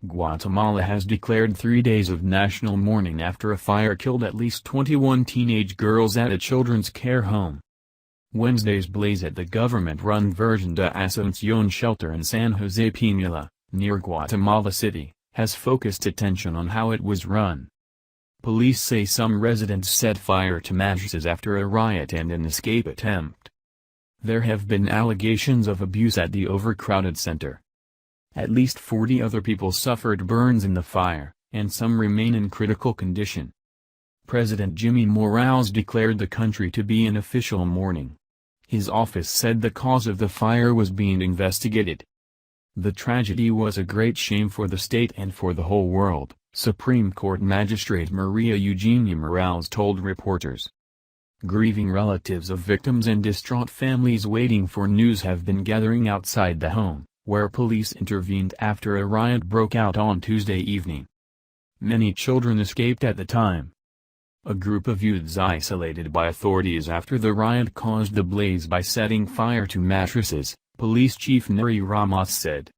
Guatemala has declared 3 days of national mourning after a fire killed at least 21 teenage girls at a children's care home. Wednesday's blaze at the government-run Virgen de Asuncion shelter in San Jose Pinula, near Guatemala City, has focused attention on how it was run. Police say some residents set fire to mattresses after a riot and an escape attempt. There have been allegations of abuse at the overcrowded center. At least 40 other people suffered burns in the fire, and some remain in critical condition. President Jimmy Morales declared the country to be in official mourning. His office said the cause of the fire was being investigated. The tragedy was a great shame for the state and for the whole world, Supreme Court Magistrate Maria Eugenia Morales told reporters. Grieving relatives of victims and distraught families waiting for news have been gathering outside the home, where police intervened after a riot broke out on Tuesday evening. Many children escaped at the time. A group of youths isolated by authorities after the riot caused the blaze by setting fire to mattresses, Police Chief Neri Ramos said.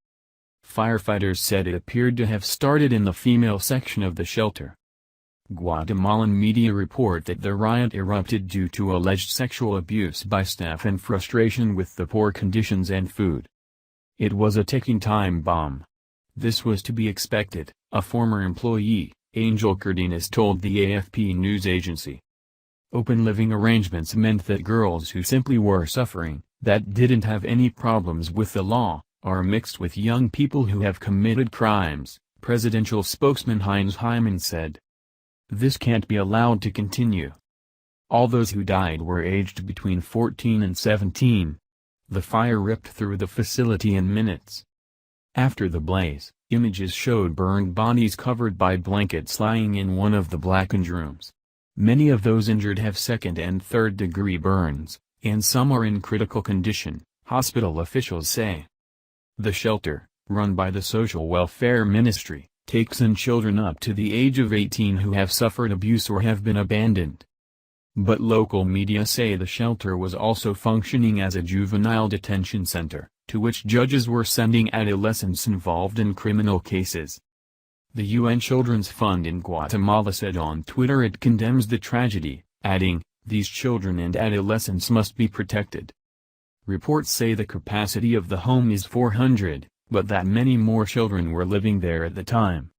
Firefighters said it appeared to have started in the female section of the shelter. Guatemalan media report that the riot erupted due to alleged sexual abuse by staff and frustration with the poor conditions and food. It was a ticking time bomb. This was to be expected, a former employee, Angel Cardenas told the AFP news agency. Open living arrangements meant that girls who simply were suffering, that didn't have any problems with the law, are mixed with young people who have committed crimes, presidential spokesman Heinz Hyman said. This can't be allowed to continue. All those who died were aged between 14 and 17. The fire ripped through the facility in minutes. After the blaze, images showed burned bodies covered by blankets lying in one of the blackened rooms. Many of those injured have second and third-degree burns, and some are in critical condition, hospital officials say. The shelter, run by the Social Welfare Ministry, takes in children up to the age of 18 who have suffered abuse or have been abandoned. But local media say the shelter was also functioning as a juvenile detention center, to which judges were sending adolescents involved in criminal cases. The UN Children's Fund in Guatemala said on Twitter it condemns the tragedy, adding, "These children and adolescents must be protected." Reports say the capacity of the home is 400, but that many more children were living there at the time.